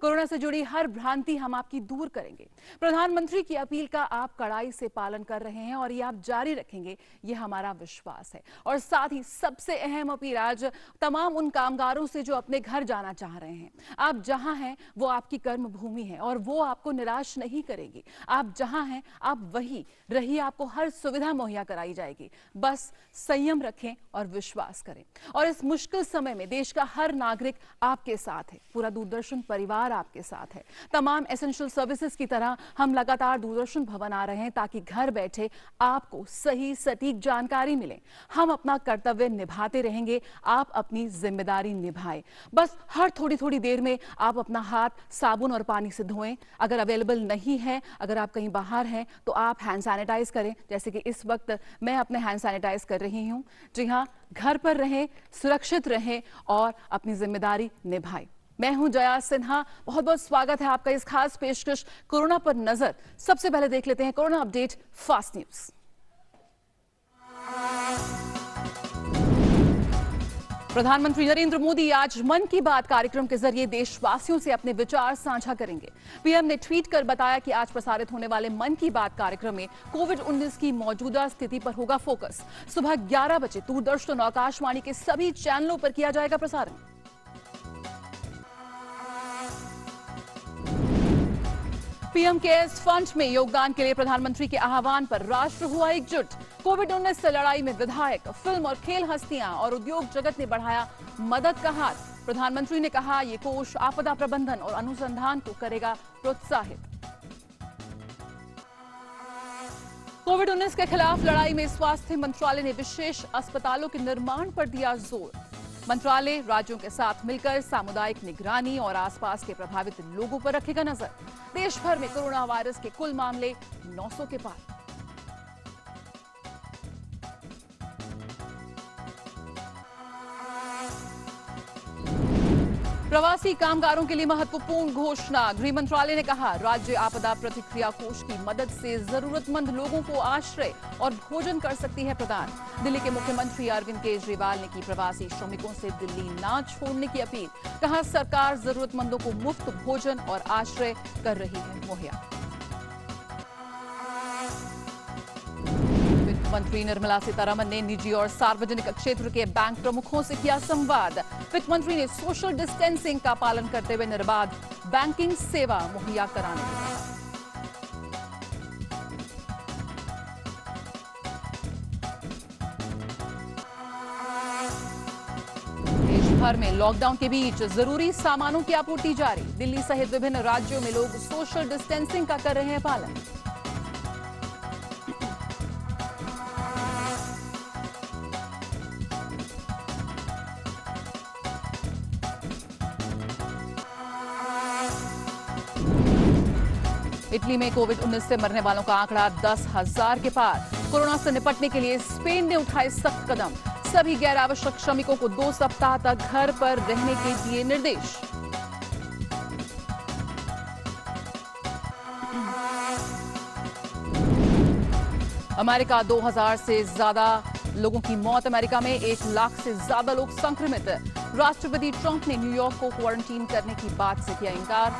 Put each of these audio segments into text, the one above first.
Corona से जुड़ी हर भ्रांति हम आपकी दूर करेंगे। प्रधानमंत्री की अपील का आप कड़ाई से पालन कर रहे हैं और ये आप जारी रखेंगे, ये हमारा विश्वास है। और साथ ही सबसे अहम अपील आज तमाम उन कामगारों से जो अपने घर जाना चाह रहे हैं। आप जहां हैं वो आपकी कर्म भूमि है और वो आपको निराश नहीं करेगी। आप जहां हैं आप वही रहिए, आपको हर सुविधा मुहैया कराई जाएगी। बस संयम रखें और विश्वास करें। और इस मुश्किल समय में देश का हर नागरिक आपके साथ है, पूरा दूरदर्शन परिवार आपके साथ है। तमाम एसेंशियल सर्विसेज की तरह हम लगातार दूरदर्शन भवन आ रहे हैं ताकि घर बैठे आपको सही सटीक जानकारी मिले। हम अपना कर्तव्य निभाते रहेंगे, आप अपनी जिम्मेदारी निभाएं। बस हर थोड़ी थोड़ी देर में आप अपना हाथ साबुन और पानी से धोएं। अगर अवेलेबल नहीं है, अगर आप कहीं बाहर हैं तो आप हैंड सैनिटाइज करें, जैसे कि इस वक्त मैं अपने हैंड सैनिटाइज कर रही हूं। जी हां, घर पर रहें, सुरक्षित रहें और अपनी जिम्मेदारी निभाएं। मैं हूं जया सिन्हा, बहुत बहुत स्वागत है आपका इस खास पेशकश कोरोना पर नजर। सबसे पहले देख लेते हैं कोरोना अपडेट फास्ट न्यूज। प्रधानमंत्री नरेंद्र मोदी आज मन की बात कार्यक्रम के जरिए देशवासियों से अपने विचार साझा करेंगे। पीएम ने ट्वीट कर बताया कि आज प्रसारित होने वाले मन की बात कार्यक्रम में कोविड-19 की मौजूदा स्थिति पर होगा फोकस। सुबह 11 बजे दूरदर्शन और आकाशवाणी के सभी चैनलों पर किया जाएगा प्रसारण। पीएम केयर्स फंड में योगदान के लिए प्रधानमंत्री के आह्वान पर राष्ट्र हुआ एकजुट। कोविड-19 से लड़ाई में विधायक, फिल्म और खेल हस्तियां और उद्योग जगत ने बढ़ाया मदद का हाथ। प्रधानमंत्री ने कहा, ये कोष आपदा प्रबंधन और अनुसंधान को करेगा प्रोत्साहित। कोविड-19 के खिलाफ लड़ाई में स्वास्थ्य मंत्रालय ने विशेष अस्पतालों के निर्माण पर दिया जोर। मंत्रालय राज्यों के साथ मिलकर सामुदायिक निगरानी और आसपास के प्रभावित लोगों पर रखेगा नजर। देश भर में कोरोना वायरस के कुल मामले 900 के पार। प्रवासी कामगारों के लिए महत्वपूर्ण घोषणा। गृह मंत्रालय ने कहा, राज्य आपदा प्रतिक्रिया कोष की मदद से जरूरतमंद लोगों को आश्रय और भोजन कर सकती है प्रदान। दिल्ली के मुख्यमंत्री अरविंद केजरीवाल ने की प्रवासी श्रमिकों से दिल्ली ना छोड़ने की अपील। कहा, सरकार जरूरतमंदों को मुफ्त भोजन और आश्रय कर रही है मुहैया। मंत्री निर्मला सीतारमण ने निजी और सार्वजनिक क्षेत्र के बैंक प्रमुखों से किया संवाद। वित्त मंत्री ने सोशल डिस्टेंसिंग का पालन करते हुए निर्बाध बैंकिंग सेवा मुहैया कराने को कहा। देश भर में लॉकडाउन के बीच जरूरी सामानों की आपूर्ति जारी। दिल्ली सहित विभिन्न राज्यों में लोग सोशल डिस्टेंसिंग का कर रहे हैं पालन। इटली में कोविड-19 से मरने वालों का आंकड़ा 10,000 के पार। कोरोना से निपटने के लिए स्पेन ने उठाए सख्त कदम। सभी गैर आवश्यक श्रमिकों को 2 सप्ताह तक घर पर रहने के दिए निर्देश। अमेरिका 2000 से ज्यादा लोगों की मौत। अमेरिका में 1 लाख से ज्यादा लोग संक्रमित। राष्ट्रपति ट्रंप ने न्यूयॉर्क को क्वारंटीन करने की बात से किया इंकार।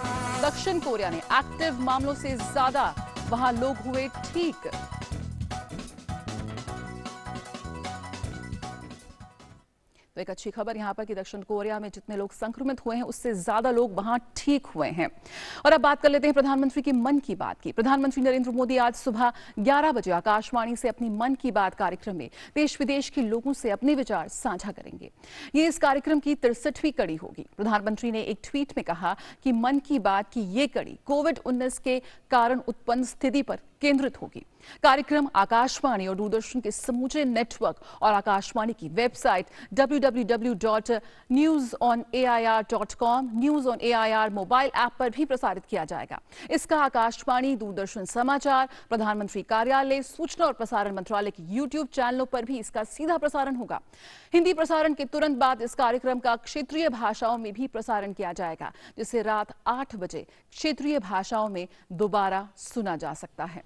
दक्षिण कोरिया ने एक्टिव मामलों से ज्यादा, वहां लोग हुए ठीक। तो एक अच्छी खबर यहां पर कि दक्षिण कोरिया में जितने लोग संक्रमित हुए हैं उससे ज्यादा लोग वहां ठीक हुए हैं। और अब बात कर लेते हैं प्रधानमंत्री की मन की बात की। प्रधानमंत्री नरेंद्र मोदी आज सुबह 11 बजे आकाशवाणी से अपनी मन की बात कार्यक्रम में देश विदेश के लोगों से अपने विचार साझा करेंगे। ये इस कार्यक्रम की 63वीं कड़ी होगी। प्रधानमंत्री ने एक ट्वीट में कहा कि मन की बात की ये कड़ी कोविड-19 के कारण उत्पन्न स्थिति पर केंद्रित होगी। कार्यक्रम आकाशवाणी और दूरदर्शन के समूचे नेटवर्क और आकाशवाणी की website www.newsonair.com, news on AIR mobile app पर भी प्रसारित किया जाएगा। इसका आकाशवाणी, दूरदर्शन समाचार, प्रधानमंत्री कार्यालय, सूचना और प्रसारण मंत्रालय के यूट्यूब चैनलों पर भी इसका सीधा प्रसारण होगा। हिंदी प्रसारण के तुरंत बाद इस कार्यक्रम का क्षेत्रीय भाषाओं में भी प्रसारण किया जाएगा, जिसे रात 8 बजे क्षेत्रीय भाषाओं में दोबारा सुना जा सकता है।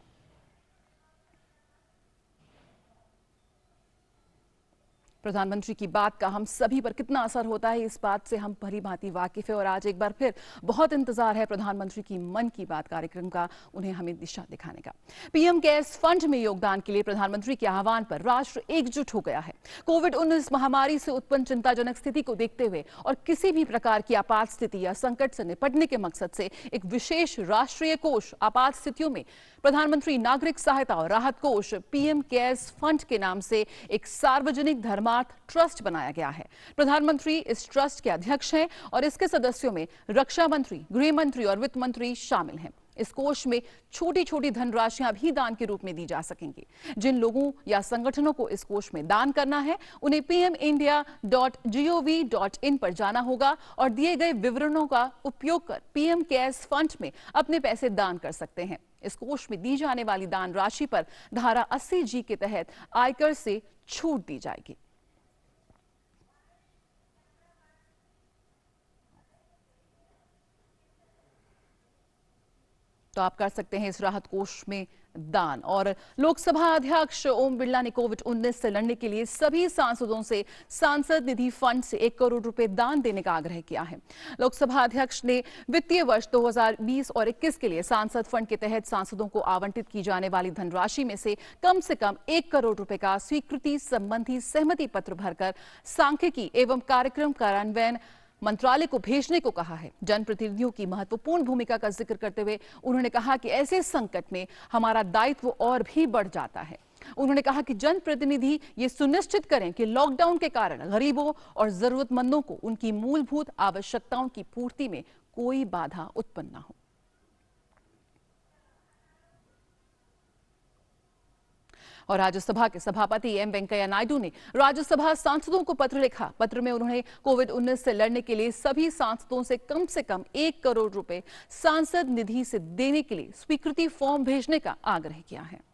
प्रधानमंत्री की बात का हम सभी पर कितना असर होता है, इस बात से हम भली भांति वाकिफ है और आज एक बार फिर बहुत इंतजार है प्रधानमंत्री की मन की बात कार्यक्रम का, उन्हें हमें दिशा दिखाने का। पीएम केयर्स फंड में योगदान के लिए प्रधानमंत्री के आह्वान पर राष्ट्र एकजुट हो गया है। कोविड-19 महामारी से उत्पन्न चिंताजनक स्थिति को देखते हुए और किसी भी प्रकार की आपात स्थिति या संकट से निपटने के मकसद से एक विशेष राष्ट्रीय कोष आपात स्थितियों में प्रधानमंत्री नागरिक सहायता और राहत कोष पीएम केयर्स फंड के नाम से एक सार्वजनिक धर्मार्थ ट्रस्ट बनाया गया है। प्रधानमंत्री इस ट्रस्ट के अध्यक्ष हैं और इसके सदस्यों में रक्षा मंत्री, गृह मंत्री और वित्त मंत्री शामिल हैं। इस कोष में छोटी छोटी धनराशियां भी दान के रूप में दी जा सकेंगी। जिन लोगों या संगठनों को इस कोष में दान करना है उन्हें pmindia.gov.in पर जाना होगा और दिए गए विवरणों का उपयोग कर पीएम केयर्स फंड में अपने पैसे दान कर सकते हैं। इस कोष में दी जाने वाली दान राशि पर धारा 80G के तहत आयकर से छूट दी जाएगी। तो आप कर सकते हैं इस राहत कोष में दान। और लोकसभा अध्यक्ष ओम बिरला ने कोविड-19 से लड़ने के लिए सभी सांसदों से सांसद निधि फंड से 1 करोड़ रुपए दान देने का आग्रह किया है। लोकसभा अध्यक्ष ने वित्तीय वर्ष 2020 और 21 के लिए सांसद फंड के तहत सांसदों को आवंटित की जाने वाली धनराशि में से कम 1 करोड़ रुपए का स्वीकृति संबंधी सहमति पत्र भरकर सांख्यिकी एवं कार्यक्रम कार्यान्वयन मंत्रालय को भेजने को कहा है। जनप्रतिनिधियों की महत्वपूर्ण भूमिका का जिक्र करते हुए उन्होंने कहा कि ऐसे संकट में हमारा दायित्व और भी बढ़ जाता है। उन्होंने कहा कि जनप्रतिनिधि ये सुनिश्चित करें कि लॉकडाउन के कारण गरीबों और जरूरतमंदों को उनकी मूलभूत आवश्यकताओं की पूर्ति में कोई बाधा उत्पन्न न हो। और राज्यसभा के सभापति एम वेंकैया नायडू ने राज्यसभा सांसदों को पत्र लिखा। पत्र में उन्होंने कोविड-19 से लड़ने के लिए सभी सांसदों से कम 1 करोड़ रुपए सांसद निधि से देने के लिए स्वीकृति फॉर्म भेजने का आग्रह किया है।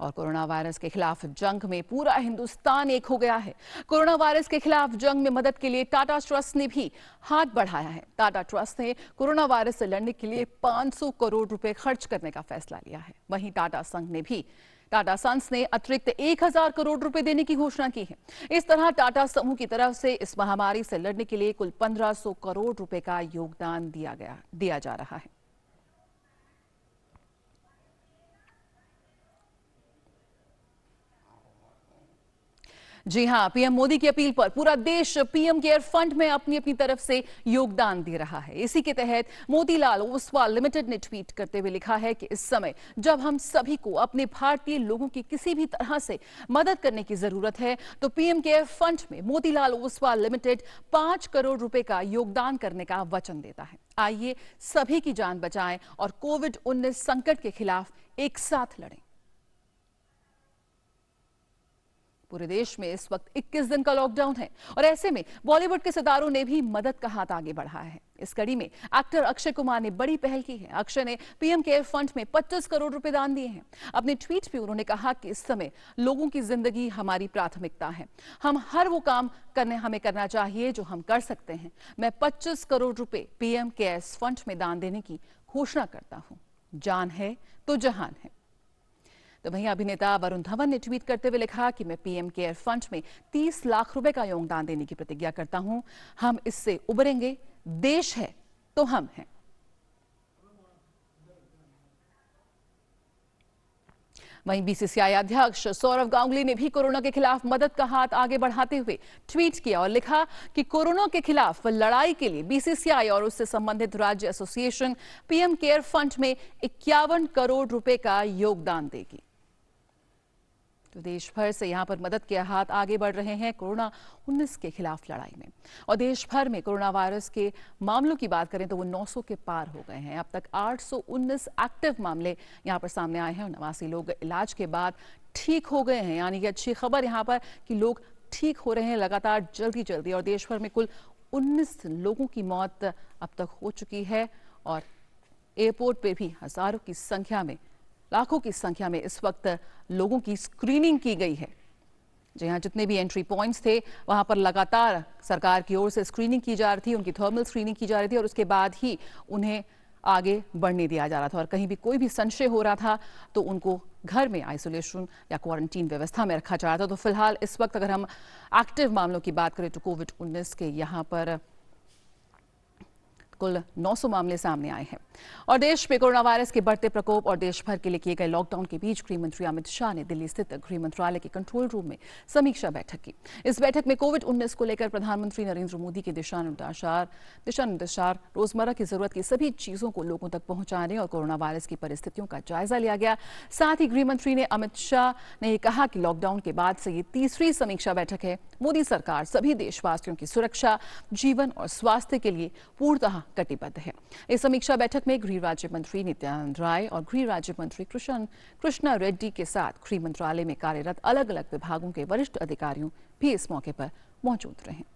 और कोरोना वायरस के खिलाफ जंग में पूरा हिंदुस्तान एक हो गया है। कोरोना वायरस के खिलाफ जंग में मदद के लिए टाटा ट्रस्ट ने भी हाथ बढ़ाया है। टाटा ट्रस्ट ने कोरोना वायरस से लड़ने के लिए 500 करोड़ रुपए खर्च करने का फैसला लिया है। वहीं टाटा सन्स ने अतिरिक्त 1000 करोड़ रुपए देने की घोषणा की है। इस तरह टाटा समूह की तरफ से इस महामारी से लड़ने के लिए कुल 1500 करोड़ रुपए का योगदान दिया जा रहा है। जी हां, पीएम मोदी की अपील पर पूरा देश पीएम केयर फंड में अपनी अपनी तरफ से योगदान दे रहा है। इसी के तहत मोतीलाल ओसवाल लिमिटेड ने ट्वीट करते हुए लिखा है कि इस समय जब हम सभी को अपने भारतीय लोगों की किसी भी तरह से मदद करने की जरूरत है तो पीएम केयर फंड में मोतीलाल ओसवाल लिमिटेड 5 करोड़ रुपए का योगदान करने का वचन देता है। आइए सभी की जान बचाएं और कोविड-19 संकट के खिलाफ एक साथ लड़ें। पूरे देश में इस वक्त 21 दिन का लॉकडाउन है और ऐसे में बॉलीवुड के सितारों ने भी मदद का हाथ आगे बढ़ाया है। इस कड़ी में एक्टर अक्षय कुमार ने बड़ी पहल की है। अक्षय ने पीएम केयर फंड में 25 करोड़ रुपए दान दिए हैं। अपने ट्वीट में उन्होंने कहा कि इस समय लोगों की जिंदगी हमारी प्राथमिकता है। हम हर वो काम हमें करना चाहिए जो हम कर सकते हैं। मैं 25 करोड़ रुपए पीएम केयर्स फंड में दान देने की घोषणा करता हूं। जान है तो जहान है। तो वहीं अभिनेता वरुण धवन ने ट्वीट करते हुए लिखा कि मैं पीएम केयर फंड में 30 लाख रुपए का योगदान देने की प्रतिज्ञा करता हूं। हम इससे उबरेंगे। देश है तो हम हैं। वहीं बीसीसीआई अध्यक्ष सौरव गांगुली ने भी कोरोना के खिलाफ मदद का हाथ आगे बढ़ाते हुए ट्वीट किया और लिखा कि कोरोना के खिलाफ लड़ाई के लिए बीसीसीआई और उससे संबंधित राज्य एसोसिएशन पीएम केयर फंड में 51 करोड़ रुपए का योगदान देगी। तो देश भर से यहां पर मदद के हाथ आगे बढ़ रहे हैं कोरोना-19 के खिलाफ लड़ाई में। और देश भर में कोरोना वायरस के मामलों की बात करें तो वो 900 के पार हो गए हैं। अब तक 819 एक्टिव मामले यहां पर सामने आए हैं और 89 लोग इलाज के बाद ठीक हो गए हैं। यानी कि अच्छी खबर यहां पर कि लोग ठीक हो रहे हैं लगातार जल्दी। और देश भर में कुल 19 लोगों की मौत अब तक हो चुकी है और एयरपोर्ट पे भी हजारों की संख्या में, लाखों की संख्या में इस वक्त लोगों की स्क्रीनिंग की गई है। जी हां, जितने भी एंट्री पॉइंट्स थे वहां पर लगातार सरकार की ओर से स्क्रीनिंग की जा रही थी, उनकी थर्मल स्क्रीनिंग की जा रही थी और उसके बाद ही उन्हें आगे बढ़ने दिया जा रहा था और कहीं भी कोई भी संशय हो रहा था तो उनको घर में आइसोलेशन या क्वारंटीन व्यवस्था में रखा जा रहा था। तो फिलहाल इस वक्त अगर हम एक्टिव मामलों की बात करें तो कोविड-19 के यहाँ पर कुल 900 मामले सामने आए हैं और देश में कोरोना वायरस के बढ़ते प्रकोप और देश भर के लिए किए गए लॉकडाउन के बीच गृह मंत्री अमित शाह ने दिल्ली स्थित गृह मंत्रालय के कंट्रोल रूम में समीक्षा बैठक की। इस बैठक में कोविड-19 को लेकर प्रधानमंत्री नरेंद्र मोदी के दिशा निर्देश रोजमर्रा की जरूरत की सभी चीजों को लोगों तक पहुंचाने और कोरोना वायरस की परिस्थितियों का जायजा लिया गया। साथ ही गृह मंत्री ने अमित शाह ने कहा कि लॉकडाउन के बाद से ये तीसरी समीक्षा बैठक है। मोदी सरकार सभी देशवासियों की सुरक्षा, जीवन और स्वास्थ्य के लिए पूर्णतः कटिबद्ध है। इस समीक्षा बैठक में गृह राज्य मंत्री नित्यानंद राय और गृह राज्य मंत्री कृष्णा रेड्डी के साथ गृह मंत्रालय में कार्यरत अलग अलग विभागों के वरिष्ठ अधिकारियों भी इस मौके पर मौजूद रहे।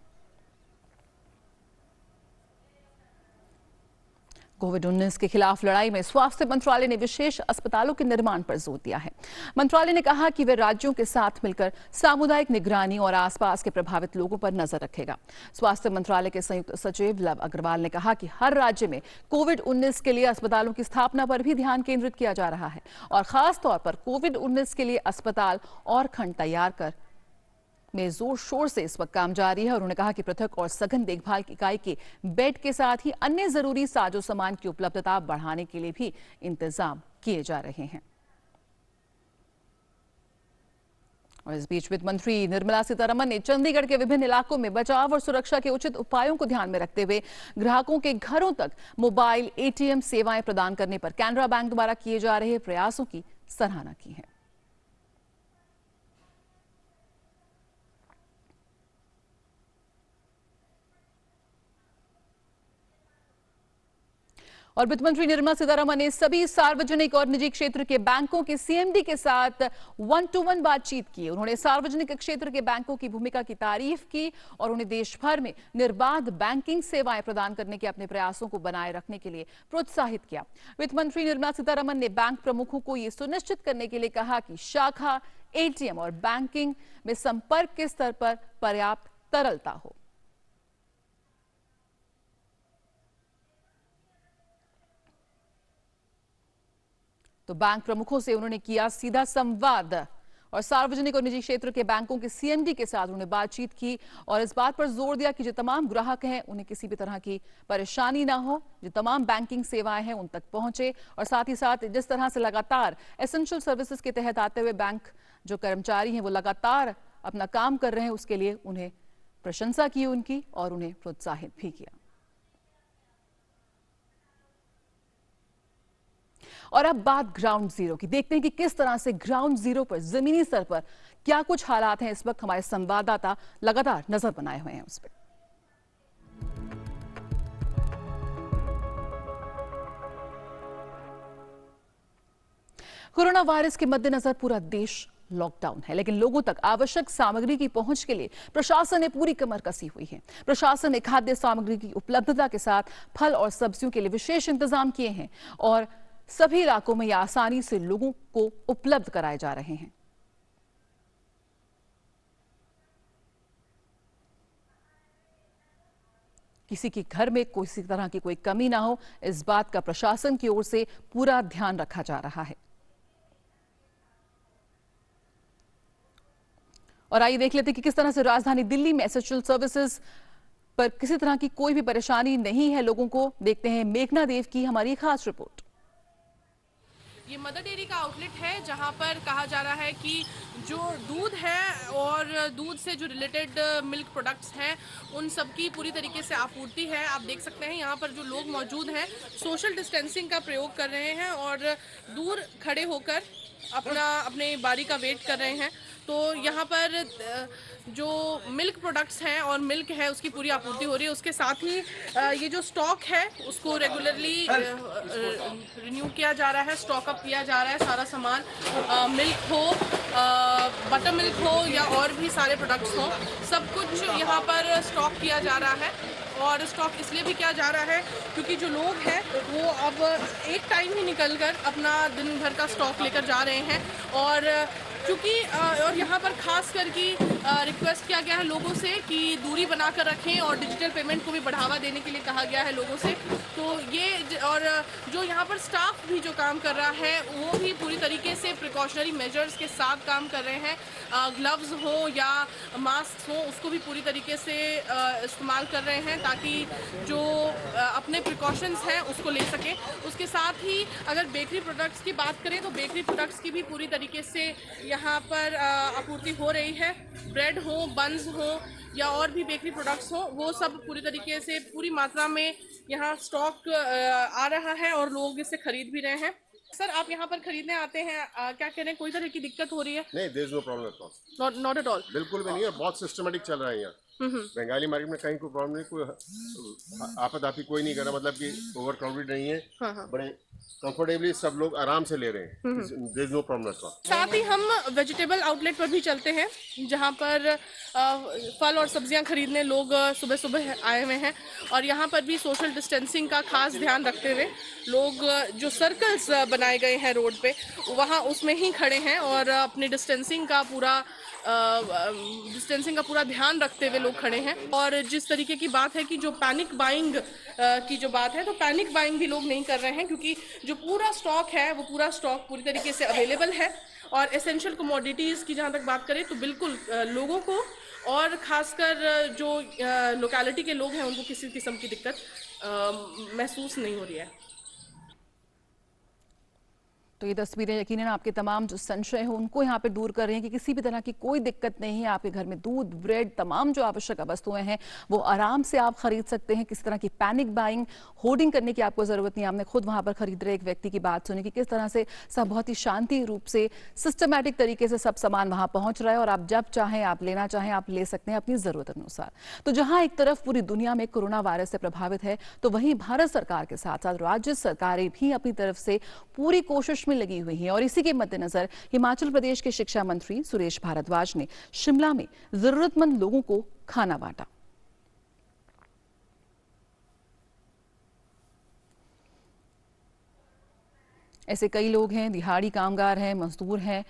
कोविड-19 के खिलाफ लड़ाई में स्वास्थ्य मंत्रालय ने विशेष अस्पतालों के निर्माण पर जोर दिया है। मंत्रालय ने कहा कि वे राज्यों के साथ मिलकर सामुदायिक निगरानी और आसपास के प्रभावित लोगों पर नजर रखेगा। स्वास्थ्य मंत्रालय के संयुक्त सचिव लव अग्रवाल ने कहा कि हर राज्य में कोविड-19 के लिए अस्पतालों की स्थापना पर भी ध्यान केंद्रित किया जा रहा है और खास तौर पर कोविड-19 के लिए अस्पताल और खंड तैयार कर में जोर शोर से इस वक्त काम जारी है। और उन्होंने कहा कि पृथक और सघन देखभाल इकाई के बेड के साथ ही अन्य जरूरी साजो सामान की उपलब्धता बढ़ाने के लिए भी इंतजाम किए जा रहे हैं। और इस बीच वित्त मंत्री निर्मला सीतारमण ने चंडीगढ़ के विभिन्न इलाकों में बचाव और सुरक्षा के उचित उपायों को ध्यान में रखते हुए ग्राहकों के घरों तक मोबाइल एटीएम सेवाएं प्रदान करने पर कैनरा बैंक द्वारा किए जा रहे प्रयासों की सराहना की है। और वित्त मंत्री निर्मला सीतारमण ने सभी सार्वजनिक और निजी क्षेत्र के बैंकों के सीएमडी के साथ 1-to-1 बातचीत की। उन्होंने सार्वजनिक क्षेत्र के बैंकों की भूमिका की तारीफ की और उन्हें देश भर में निर्बाध बैंकिंग सेवाएं प्रदान करने के अपने प्रयासों को बनाए रखने के लिए प्रोत्साहित किया। वित्त मंत्री निर्मला सीतारमण ने बैंक प्रमुखों को यह सुनिश्चित करने के लिए कहा कि शाखा, एटीएम और बैंकिंग में संपर्क के स्तर पर पर्याप्त तरलता हो। तो बैंक प्रमुखों से उन्होंने किया सीधा संवाद और सार्वजनिक और निजी क्षेत्र के बैंकों के सीएमडी के साथ उन्होंने बातचीत की और इस बात पर जोर दिया कि जो तमाम ग्राहक हैं उन्हें किसी भी तरह की परेशानी ना हो, जो तमाम बैंकिंग सेवाएं हैं उन तक पहुंचे और साथ ही साथ जिस तरह से लगातार एसेंशियल सर्विसेज के तहत आते हुए बैंक जो कर्मचारी हैं वो लगातार अपना काम कर रहे हैं, उसके लिए उन्हें प्रशंसा की उनकी और उन्हें प्रोत्साहित भी किया। और अब बात ग्राउंड जीरो की। देखते हैं कि किस तरह से ग्राउंड जीरो पर, जमीनी स्तर पर क्या कुछ हालात हैं। इस वक्त हमारे संवाददाता लगातार नजर बनाए हुए हैं उस पर। कोरोना वायरस के मद्देनजर पूरा देश लॉकडाउन है, लेकिन लोगों तक आवश्यक सामग्री की पहुंच के लिए प्रशासन ने पूरी कमर कसी हुई है। प्रशासन ने खाद्य सामग्री की उपलब्धता के साथ फल और सब्जियों के लिए विशेष इंतजाम किए हैं और सभी इलाकों में यह आसानी से लोगों को उपलब्ध कराए जा रहे हैं। किसी के घर में किसी तरह की कोई कमी ना हो, इस बात का प्रशासन की ओर से पूरा ध्यान रखा जा रहा है। और आइए देख लेते हैं कि किस तरह से राजधानी दिल्ली में एसेंशियल सर्विसेज पर किसी तरह की कोई भी परेशानी नहीं है लोगों को। देखते हैं मेघना देव की हमारी खास रिपोर्ट। ये मदर डेयरी का आउटलेट है जहां पर कहा जा रहा है कि जो दूध है और दूध से जो रिलेटेड मिल्क प्रोडक्ट्स हैं उन सब की पूरी तरीके से आपूर्ति है। आप देख सकते हैं यहाँ पर जो लोग मौजूद हैं सोशल डिस्टेंसिंग का प्रयोग कर रहे हैं और दूर खड़े होकर अपने बारी का वेट कर रहे हैं। तो यहाँ पर जो मिल्क प्रोडक्ट्स हैं और मिल्क है उसकी पूरी आपूर्ति हो रही है। उसके साथ ही ये जो स्टॉक है उसको रेगुलरली रिन्यू किया जा रहा है, स्टॉक अप किया जा रहा है। सारा सामान मिल्क हो, बटर मिल्क हो या और भी सारे प्रोडक्ट्स हो, सब कुछ यहाँ पर स्टॉक किया जा रहा है। और स्टॉक इसलिए भी किया जा रहा है क्योंकि जो लोग हैं वो अब एक टाइम ही निकलकर अपना दिन भर का स्टॉक लेकर जा रहे हैं और क्योंकि और यहाँ पर खास करके रिक्वेस्ट किया गया है लोगों से कि दूरी बनाकर रखें और डिजिटल पेमेंट को भी बढ़ावा देने के लिए कहा गया है लोगों से। तो और जो यहाँ पर स्टाफ भी जो काम कर रहा है वो भी पूरी तरीके से प्रिकॉशनरी मेजर्स के साथ काम कर रहे हैं। ग्लव्स हो या मास्क हो उसको भी पूरी तरीके से इस्तेमाल कर रहे हैं ताकि जो अपने प्रिकॉशंस हैं उसको ले सकें। उसके साथ ही अगर बेकरी प्रोडक्ट्स की बात करें तो बेकरी प्रोडक्ट्स की भी पूरी तरीके से यहाँ पर आपूर्ति हो रही है। ब्रेड हो, बन्स हो या और भी बेकरी प्रोडक्ट्स हो, वो सब पूरी तरीके से पूरी मात्रा में यहाँ स्टॉक आ रहा है और लोग इसे खरीद भी रहे हैं। सर, आप यहाँ पर खरीदने आते हैं, क्या कह रहे हैं, कोई तरह की दिक्कत हो रही है? नहीं, there is no problem at all. Not at all. बिल्कुल भी नहीं है, बहुत सिस्टमेटिक चल रहा है यहाँ। बंगाली मार्केट में कहीं कोई प्रॉब्लम नहीं, कोई आपत्ति कोई नहीं कर रहा, मतलब कि ओवर क्राउडेड नहीं है। बड़े कंफर्टेबली सब लोग आराम से ले रहे हैं। There is no problem at all. साथ ही हम वेजिटेबल आउटलेट पर भी चलते हैं जहाँ पर फल और सब्जियां खरीदने लोग सुबह सुबह आए हुए हैं और यहाँ पर भी सोशल डिस्टेंसिंग का खास ध्यान रखते हुए लोग जो सर्कल्स बनाए गए हैं रोड पे वहाँ उसमें ही खड़े हैं और अपनी डिस्टेंसिंग का पूरा ध्यान रखते हुए लोग खड़े हैं। और जिस तरीके की बात है कि जो पैनिक बाइंग की जो बात है, तो पैनिक बाइंग भी लोग नहीं कर रहे हैं क्योंकि जो पूरा स्टॉक है वो पूरा स्टॉक पूरी तरीके से अवेलेबल है। और एसेंशियल कमोडिटीज़ की जहाँ तक बात करें तो बिल्कुल लोगों को और ख़ासकर जो लोकेलिटी के लोग हैं उनको किसी किस्म की दिक्कत महसूस नहीं हो रही है। तो ये तस्वीरें यकीनन आपके तमाम जो संशय हो उनको यहाँ पे दूर कर रहे हैं कि किसी भी तरह की कोई दिक्कत नहीं है। आपके घर में दूध, ब्रेड, तमाम जो आवश्यक वस्तुएं हैं वो आराम से आप खरीद सकते हैं। किसी तरह की पैनिक बाइंग, होर्डिंग करने की आपको जरूरत नहीं। आपने खुद वहां पर खरीद रहे एक व्यक्ति की बात सुनी कि किस तरह से सब बहुत ही शांति रूप से सिस्टमैटिक तरीके से सब सामान वहां पहुंच रहा है और आप जब चाहें, आप लेना चाहें, आप ले सकते हैं अपनी जरूरत अनुसार। तो जहां एक तरफ पूरी दुनिया में कोरोना वायरस से प्रभावित है तो वहीं भारत सरकार के साथ साथ राज्य सरकारें भी अपनी तरफ से पूरी कोशिश में लगी हुई है। और इसी के मद्देनजर हिमाचल प्रदेश के शिक्षा मंत्री सुरेश भारद्वाज ने शिमला में जरूरतमंद लोगों को खाना बांटा। ऐसे कई लोग हैं, दिहाड़ी कामगार हैं, मजदूर हैं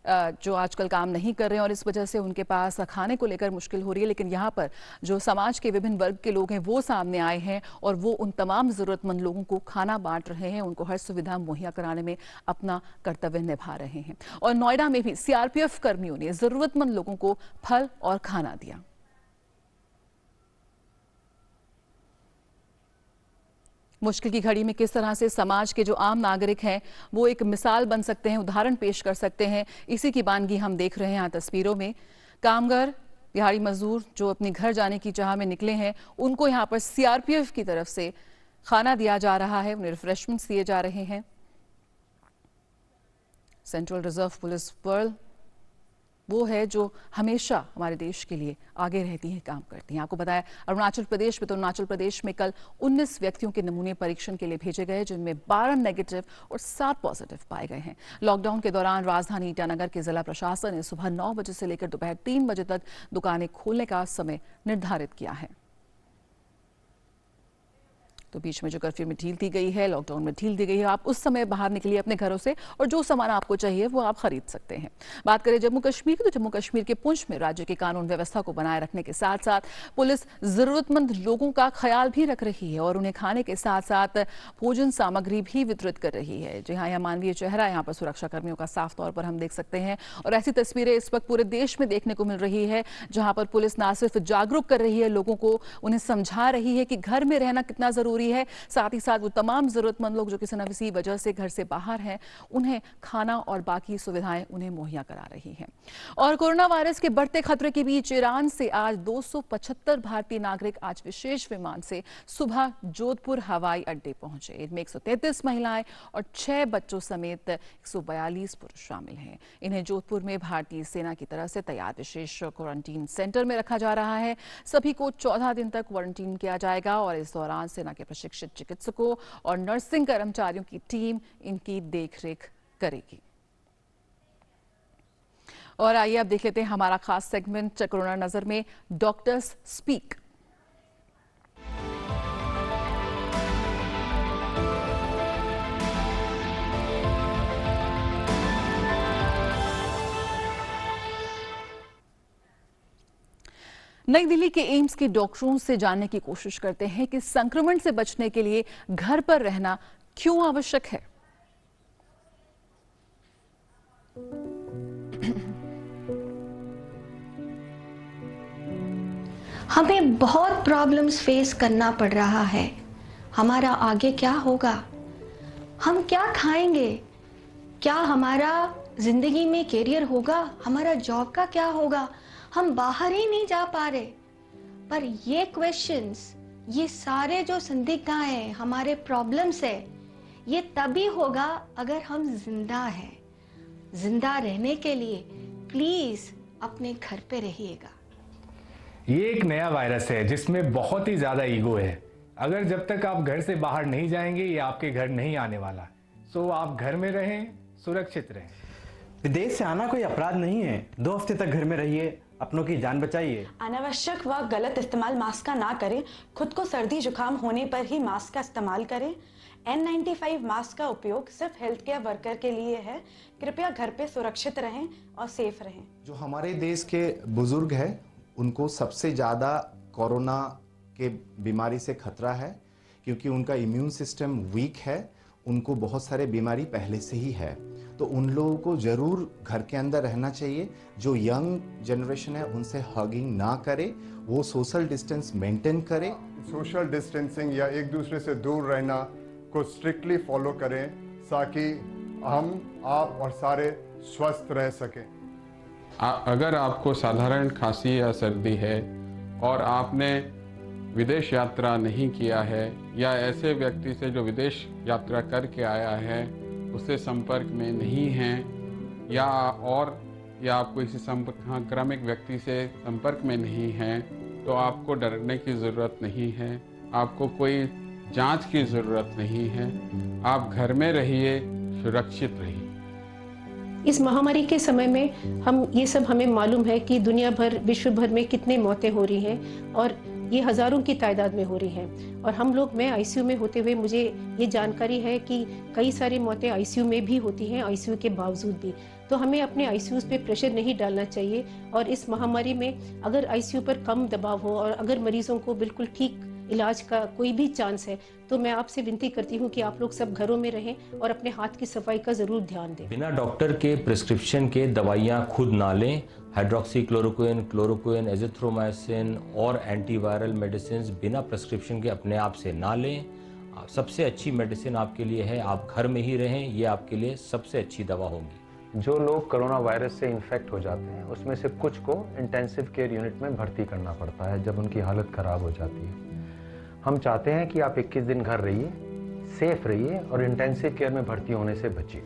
जो आजकल काम नहीं कर रहे हैं और इस वजह से उनके पास खाने को लेकर मुश्किल हो रही है। लेकिन यहाँ पर जो समाज के विभिन्न वर्ग के लोग हैं वो सामने आए हैं और वो उन तमाम ज़रूरतमंद लोगों को खाना बांट रहे हैं, उनको हर सुविधा मुहैया कराने में अपना कर्तव्य निभा रहे हैं। और नोएडा में भी सीआरपीएफ कर्मियों ने ज़रूरतमंद लोगों को फल और खाना दिया। मुश्किल की घड़ी में किस तरह से समाज के जो आम नागरिक हैं वो एक मिसाल बन सकते हैं, उदाहरण पेश कर सकते हैं, इसी की वानगी हम देख रहे हैं यहाँ तस्वीरों में। कामगार, दिहाड़ी मजदूर जो अपने घर जाने की चाह में निकले हैं उनको यहाँ पर सीआरपीएफ की तरफ से खाना दिया जा रहा है, उन्हें रिफ्रेशमेंट्स दिए जा रहे हैं। सेंट्रल रिजर्व पुलिस बल वो है जो हमेशा हमारे देश के लिए आगे रहती है, काम करती है। आपको बताया अरुणाचल प्रदेश में, तो अरुणाचल प्रदेश में कल 19 व्यक्तियों के नमूने परीक्षण के लिए भेजे गए जिनमें 12 नेगेटिव और 7 पॉजिटिव पाए गए हैं। लॉकडाउन के दौरान राजधानी ईटानगर के जिला प्रशासन ने सुबह 9 बजे से लेकर दोपहर 3 बजे तक दुकानें खोलने का समय निर्धारित किया है। तो बीच में जो कर्फ्यू में ढील दी गई है, लॉकडाउन में ढील दी गई है, आप उस समय बाहर निकलिए अपने घरों से और जो सामान आपको चाहिए वो आप खरीद सकते हैं। बात करें जम्मू कश्मीर की, तो जम्मू कश्मीर के पुंछ में राज्य की कानून व्यवस्था को बनाए रखने के साथ साथ पुलिस जरूरतमंद लोगों का ख्याल भी रख रही है और उन्हें खाने के साथ साथ भोजन सामग्री भी वितरित कर रही है। जी हाँ, यह मानवीय चेहरा यहाँ पर सुरक्षा कर्मियों का साफ तौर पर हम देख सकते हैं और ऐसी तस्वीरें इस वक्त पूरे देश में देखने को मिल रही है जहां पर पुलिस ना सिर्फ जागरूक कर रही है लोगों को, उन्हें समझा रही है कि घर में रहना कितना जरूरी है, साथ ही साथ वो तमाम जरूरतमंद लोग जो किसी न किसी वजह से घर से बाहर हैं उन्हें खाना और बाकी सुविधाएं उन्हें मुहैया करा रही हैं। और कोरोना वायरस के बढ़ते खतरे के बीच ईरान से आज 275 भारतीय नागरिक आज विशेष विमान से सुबह जोधपुर हवाई अड्डे पहुंचे। इनमें 133 महिलाएं और 6 बच्चों समेत 142 पुरुष शामिल हैं। इन्हें जोधपुर में भारतीय सेना की तरफ से तैयार विशेष क्वारंटीन सेंटर में रखा जा रहा है। सभी को 14 दिन तक क्वारंटीन किया जाएगा और इस दौरान सेना के प्रशिक्षित चिकित्सकों और नर्सिंग कर्मचारियों की टीम इनकी देखरेख करेगी। और आइए अब देख लेते हैं हमारा खास सेगमेंट कोरोना नजर में, डॉक्टर्स स्पीक। नई दिल्ली के एम्स के डॉक्टरों से जानने की कोशिश करते हैं कि संक्रमण से बचने के लिए घर पर रहना क्यों आवश्यक है। हमें बहुत प्रॉब्लम्स फेस करना पड़ रहा है। हमारा आगे क्या होगा? हम क्या खाएंगे? क्या हमारा जिंदगी में कैरियर होगा? हमारा जॉब का क्या होगा? हम बाहर ही नहीं जा पा रहे। पर ये क्वेश्चंस, ये सारे जो संदिग्धताएं, हमारे प्रॉब्लम्स है, ये तभी होगा अगर हम जिंदा हैं। जिंदा रहने के लिए प्लीज अपने घर पे रहिएगा। ये एक नया वायरस है जिसमें बहुत ही ज्यादा ईगो है। अगर जब तक आप घर से बाहर नहीं जाएंगे ये आपके घर नहीं आने वाला। सो आप घर में रहें, सुरक्षित रहें। विदेश से आना कोई अपराध नहीं है। 2 हफ्ते तक घर में रहिए, अपनों की जान बचाइए। अनावश्यक व गलत इस्तेमाल मास्क का ना करें। खुद को सर्दी जुकाम होने पर ही मास्क का इस्तेमाल करें। N95 मास्क का उपयोग सिर्फ हेल्थ केयर वर्कर के लिए है। कृपया घर पे सुरक्षित रहें और सेफ रहें। जो हमारे देश के बुजुर्ग हैं उनको सबसे ज़्यादा कोरोना के बीमारी से खतरा है, क्योंकि उनका इम्यून सिस्टम वीक है, उनको बहुत सारे बीमारी पहले से ही है। तो उन लोगों को ज़रूर घर के अंदर रहना चाहिए। जो यंग जनरेशन है उनसे हगिंग ना करे, वो सोशल डिस्टेंस मेंटेन करे। सोशल डिस्टेंसिंग या एक दूसरे से दूर रहना को स्ट्रिक्टली फॉलो करें ताकि हम, आप और सारे स्वस्थ रह सकें। अगर आपको साधारण खांसी या सर्दी है और आपने विदेश यात्रा नहीं किया है या ऐसे व्यक्ति से जो विदेश यात्रा करके आया है उससे संपर्क में नहीं हैं या आप किसी संक्रामक व्यक्ति से संपर्क में नहीं हैं, तो आपको डरने की ज़रूरत नहीं है। आपको कोई जांच की ज़रूरत नहीं है। आप घर में रहिए, सुरक्षित रहिए। इस महामारी के समय में हमें मालूम है कि दुनिया भर, विश्व भर में कितने मौतें हो रही हैं और ये हजारों की तादाद में हो रही हैं। और मैं आईसीयू में होते हुए मुझे ये जानकारी है कि कई सारी मौतें आईसीयू में भी होती हैं, आईसीयू के बावजूद भी। तो हमें अपने आईसीयूज पे प्रेशर नहीं डालना चाहिए। और इस महामारी में अगर आईसीयू पर कम दबाव हो और अगर मरीजों को बिल्कुल ठीक इलाज का कोई भी चांस है, तो मैं आपसे विनती करती हूँ कि आप लोग सब घरों में रहें और अपने हाथ की सफाई का जरूर ध्यान दें। बिना डॉक्टर के प्रिस्क्रिप्शन के दवाइयाँ खुद ना लें। हाइड्रोक्सीक्लोरोक्विन, क्लोरोक्विन, एजिथ्रोमाइसिन और एंटीवायरल मेडिसिन बिना प्रिस्क्रिप्शन के अपने आप से ना लें। सबसे अच्छी मेडिसिन आपके लिए है आप घर में ही रहें, ये आपके लिए सबसे अच्छी दवा होगी। जो लोग कोरोना वायरस से इन्फेक्ट हो जाते हैं उसमें से कुछ को इंटेंसिव केयर यूनिट में भर्ती करना पड़ता है जब उनकी हालत ख़राब हो जाती है। हम चाहते हैं कि आप 21 दिन घर रहिए, सेफ रहिए और इंटेंसिव केयर में भर्ती होने से बचिए।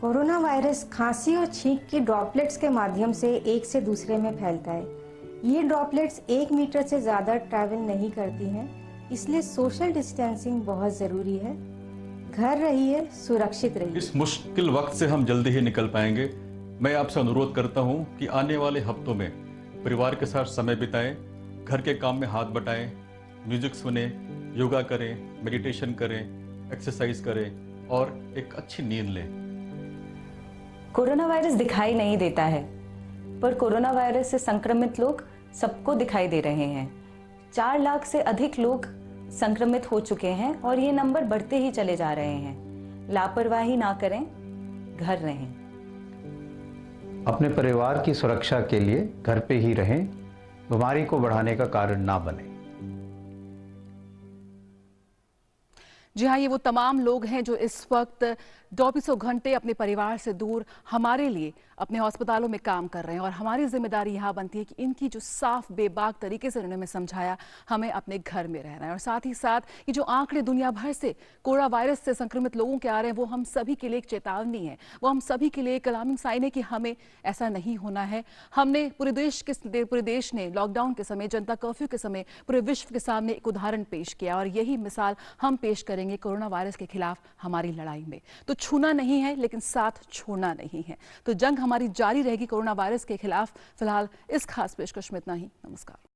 कोरोना वायरस खांसी और छींक की ड्रॉपलेट्स के माध्यम से एक से दूसरे में फैलता है। ये ड्रॉपलेट्स 1 मीटर से ज़्यादा ट्रैवल नहीं करती हैं, इसलिए सोशल डिस्टेंसिंग बहुत ज़रूरी है। घर रहिए, सुरक्षित रहिए। इस मुश्किल वक्त से हम जल्दी ही निकल पाएंगे। मैं आपसे अनुरोध करता हूं कि आने वाले हफ्तों में परिवार के साथ समय बिताएं, घर के काम में हाथ बटाएं, म्यूजिक सुने, योगा करें, मेडिटेशन करें, एक्सरसाइज करें और एक अच्छी नींद लें। कोरोना वायरस दिखाई नहीं देता है, पर कोरोना वायरस से संक्रमित लोग सबको दिखाई दे रहे हैं। 4 लाख से अधिक लोग संक्रमित हो चुके हैं और ये नंबर बढ़ते ही चले जा रहे हैं। लापरवाही ना करें, घर रहें। अपने परिवार की सुरक्षा के लिए घर पे ही रहें, बीमारी को बढ़ाने का कारण ना बने। जी हाँ, ये वो तमाम लोग हैं जो इस वक्त 24 घंटे अपने परिवार से दूर हमारे लिए अपने अस्पतालों में काम कर रहे हैं। और हमारी जिम्मेदारी यहाँ बनती है कि इनकी जो साफ बेबाक तरीके से उन्होंने समझाया, हमें अपने घर में रहना है। और साथ ही साथ ये जो आंकड़े दुनिया भर से कोरोना वायरस से संक्रमित लोगों के आ रहे हैं, वो हम सभी के लिए एक चेतावनी है, वो हम सभी के लिए एक अलार्मिंग साइन है कि हमें ऐसा नहीं होना है। हमने पूरे देश ने लॉकडाउन के समय, जनता कर्फ्यू के समय पूरे विश्व के सामने एक उदाहरण पेश किया और यही मिसाल हम पेश करेंगे कोरोना वायरस के खिलाफ हमारी लड़ाई में। तो छूना नहीं है लेकिन साथ छोड़ना नहीं है। तो जंग हमारी जारी रहेगी कोरोना वायरस के खिलाफ। फिलहाल इस खास पेशकश में इतना ही। नमस्कार।